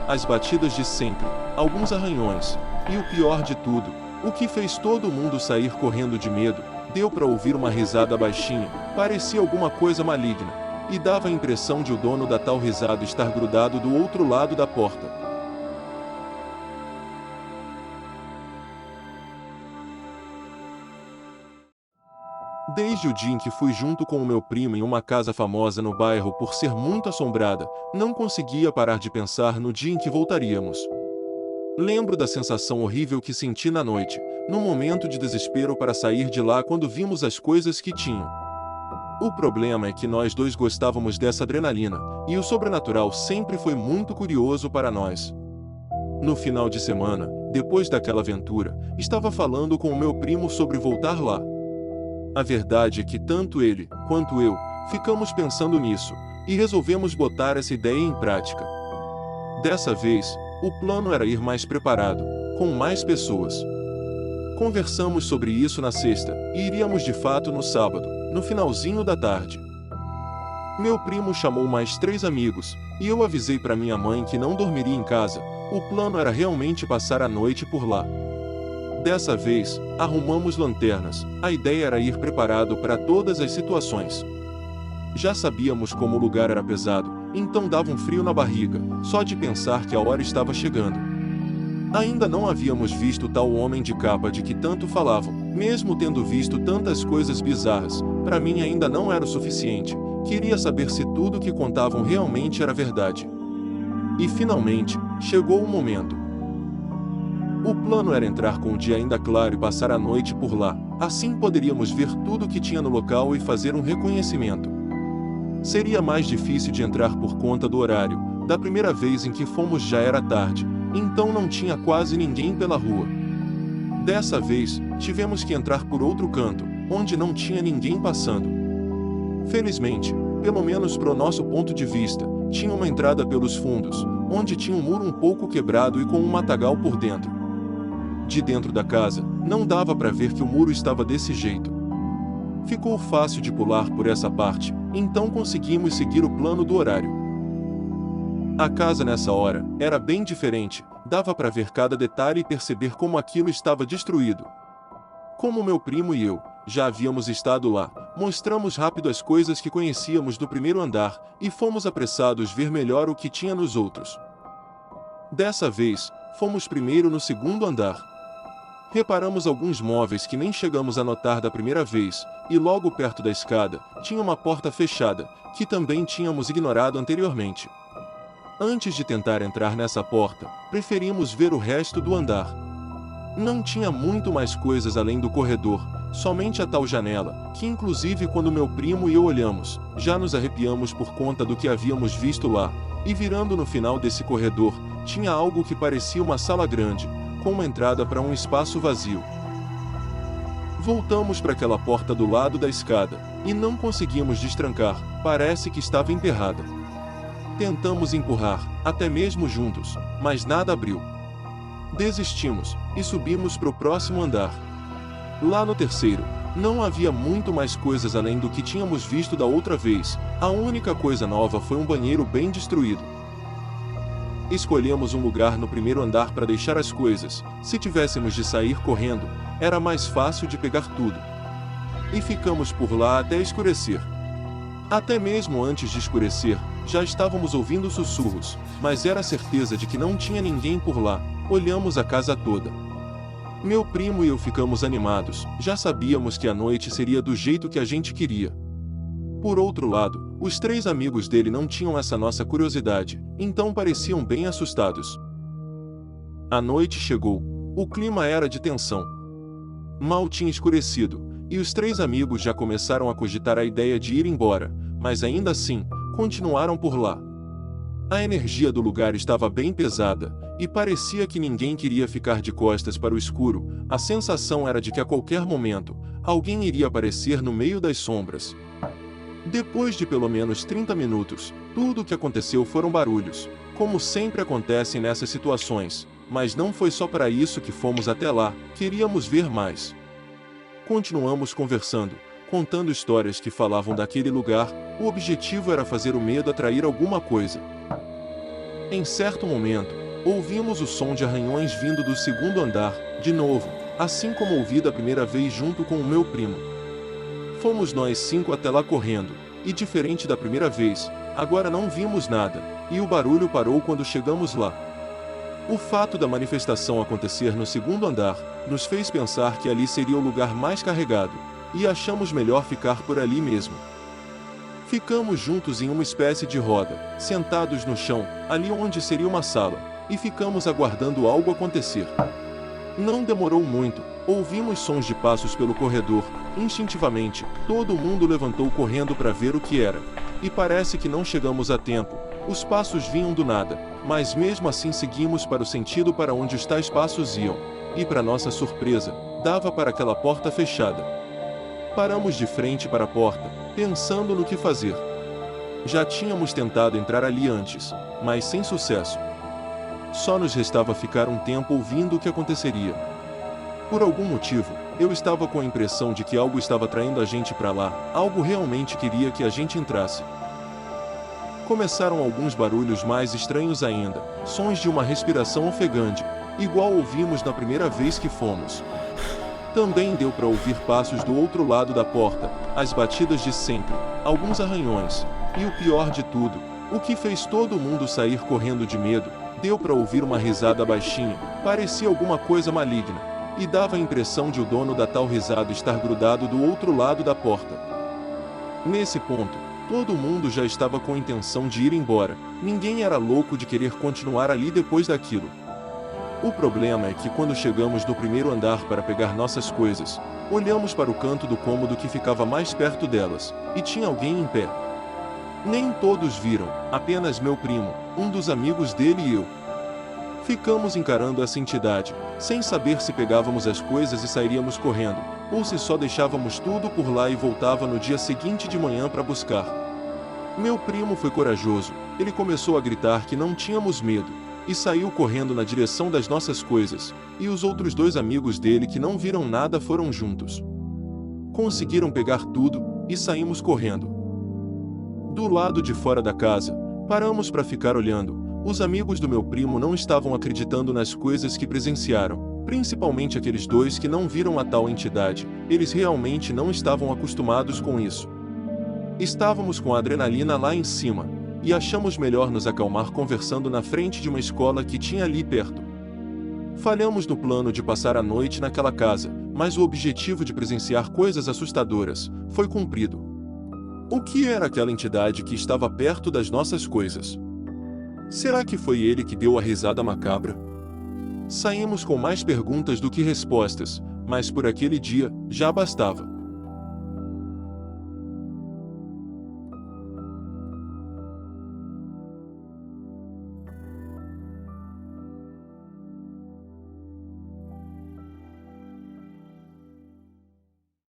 as batidas de sempre, alguns arranhões, e o pior de tudo, o que fez todo mundo sair correndo de medo, deu para ouvir uma risada baixinha, parecia alguma coisa maligna, e dava a impressão de o dono da tal risada estar grudado do outro lado da porta. Desde o dia em que fui junto com o meu primo em uma casa famosa no bairro por ser muito assombrada, não conseguia parar de pensar no dia em que voltaríamos. Lembro da sensação horrível que senti na noite, num momento de desespero para sair de lá quando vimos as coisas que tinham. O problema é que nós dois gostávamos dessa adrenalina, e o sobrenatural sempre foi muito curioso para nós. No final de semana, depois daquela aventura, estava falando com o meu primo sobre voltar lá. A verdade é que tanto ele, quanto eu, ficamos pensando nisso, e resolvemos botar essa ideia em prática. Dessa vez, o plano era ir mais preparado, com mais pessoas. Conversamos sobre isso na sexta, e iríamos de fato no sábado, no finalzinho da tarde. Meu primo chamou mais 3 amigos, e eu avisei para minha mãe que não dormiria em casa, o plano era realmente passar a noite por lá. Dessa vez, arrumamos lanternas, a ideia era ir preparado para todas as situações. Já sabíamos como o lugar era pesado, então dava um frio na barriga, só de pensar que a hora estava chegando. Ainda não havíamos visto tal homem de capa de que tanto falavam, mesmo tendo visto tantas coisas bizarras, para mim ainda não era o suficiente, queria saber se tudo o que contavam realmente era verdade. E finalmente, chegou o momento. O plano era entrar com o dia ainda claro e passar a noite por lá, assim poderíamos ver tudo o que tinha no local e fazer um reconhecimento. Seria mais difícil de entrar por conta do horário, da primeira vez em que fomos já era tarde, então não tinha quase ninguém pela rua. Dessa vez, tivemos que entrar por outro canto, onde não tinha ninguém passando. Felizmente, pelo menos pro nosso ponto de vista, tinha uma entrada pelos fundos, onde tinha um muro um pouco quebrado e com um matagal por dentro. De dentro da casa, não dava para ver que o muro estava desse jeito. Ficou fácil de pular por essa parte, então conseguimos seguir o plano do horário. A casa nessa hora era bem diferente, dava para ver cada detalhe e perceber como aquilo estava destruído. Como meu primo e eu já havíamos estado lá, mostramos rápido as coisas que conhecíamos do primeiro andar e fomos apressados ver melhor o que tinha nos outros. Dessa vez, fomos primeiro no segundo andar. Reparamos alguns móveis que nem chegamos a notar da primeira vez, e logo perto da escada, tinha uma porta fechada, que também tínhamos ignorado anteriormente. Antes de tentar entrar nessa porta, preferimos ver o resto do andar. Não tinha muito mais coisas além do corredor, somente a tal janela, que inclusive quando meu primo e eu olhamos, já nos arrepiamos por conta do que havíamos visto lá, e virando no final desse corredor, tinha algo que parecia uma sala grande, com uma entrada para um espaço vazio. Voltamos para aquela porta do lado da escada, e não conseguimos destrancar, parece que estava emperrada. Tentamos empurrar, até mesmo juntos, mas nada abriu. Desistimos, e subimos para o próximo andar. Lá no terceiro, não havia muito mais coisas além do que tínhamos visto da outra vez, a única coisa nova foi um banheiro bem destruído. Escolhemos um lugar no primeiro andar para deixar as coisas, se tivéssemos de sair correndo, era mais fácil de pegar tudo. E ficamos por lá até escurecer. Até mesmo antes de escurecer, já estávamos ouvindo sussurros, mas era certeza de que não tinha ninguém por lá, olhamos a casa toda. Meu primo e eu ficamos animados, já sabíamos que a noite seria do jeito que a gente queria. Por outro lado, os 3 amigos dele não tinham essa nossa curiosidade, então pareciam bem assustados. A noite chegou, o clima era de tensão. Mal tinha escurecido, e os 3 amigos já começaram a cogitar a ideia de ir embora, mas ainda assim, continuaram por lá. A energia do lugar estava bem pesada, e parecia que ninguém queria ficar de costas para o escuro, a sensação era de que a qualquer momento, alguém iria aparecer no meio das sombras. Depois de pelo menos 30 minutos, tudo o que aconteceu foram barulhos, como sempre acontece nessas situações, mas não foi só para isso que fomos até lá, queríamos ver mais. Continuamos conversando, contando histórias que falavam daquele lugar, o objetivo era fazer o medo atrair alguma coisa. Em certo momento, ouvimos o som de arranhões vindo do segundo andar, de novo, assim como ouvi da primeira vez junto com o meu primo. Fomos nós 5 até lá correndo, e diferente da primeira vez, agora não vimos nada, e o barulho parou quando chegamos lá. O fato da manifestação acontecer no segundo andar, nos fez pensar que ali seria o lugar mais carregado, e achamos melhor ficar por ali mesmo. Ficamos juntos em uma espécie de roda, sentados no chão, ali onde seria uma sala, e ficamos aguardando algo acontecer. Não demorou muito, ouvimos sons de passos pelo corredor. Instintivamente, todo mundo levantou correndo para ver o que era. E parece que não chegamos a tempo. Os passos vinham do nada, mas mesmo assim seguimos para o sentido para onde os tais passos iam. E para nossa surpresa, dava para aquela porta fechada. Paramos de frente para a porta, pensando no que fazer. Já tínhamos tentado entrar ali antes, mas sem sucesso. Só nos restava ficar um tempo ouvindo o que aconteceria. Por algum motivo, eu estava com a impressão de que algo estava traindo a gente para lá, algo realmente queria que a gente entrasse. Começaram alguns barulhos mais estranhos ainda, sons de uma respiração ofegante, igual ouvimos na primeira vez que fomos. Também deu para ouvir passos do outro lado da porta, as batidas de sempre, alguns arranhões, e o pior de tudo, o que fez todo mundo sair correndo de medo, deu para ouvir uma risada baixinha, parecia alguma coisa maligna, e dava a impressão de o dono da tal risada estar grudado do outro lado da porta. Nesse ponto, todo mundo já estava com a intenção de ir embora, ninguém era louco de querer continuar ali depois daquilo. O problema é que quando chegamos no primeiro andar para pegar nossas coisas, olhamos para o canto do cômodo que ficava mais perto delas, e tinha alguém em pé. Nem todos viram, apenas meu primo, um dos amigos dele e eu. Ficamos encarando essa entidade, sem saber se pegávamos as coisas e sairíamos correndo, ou se só deixávamos tudo por lá e voltava no dia seguinte de manhã para buscar. Meu primo foi corajoso, ele começou a gritar que não tínhamos medo, e saiu correndo na direção das nossas coisas, e os outros 2 amigos dele que não viram nada foram juntos. Conseguiram pegar tudo, e saímos correndo. Do lado de fora da casa, paramos para ficar olhando. Os amigos do meu primo não estavam acreditando nas coisas que presenciaram, principalmente aqueles 2 que não viram a tal entidade, eles realmente não estavam acostumados com isso. Estávamos com a adrenalina lá em cima, e achamos melhor nos acalmar conversando na frente de uma escola que tinha ali perto. Falhamos no plano de passar a noite naquela casa, mas o objetivo de presenciar coisas assustadoras foi cumprido. O que era aquela entidade que estava perto das nossas coisas? Será que foi ele que deu a risada macabra? Saímos com mais perguntas do que respostas, mas por aquele dia, já bastava.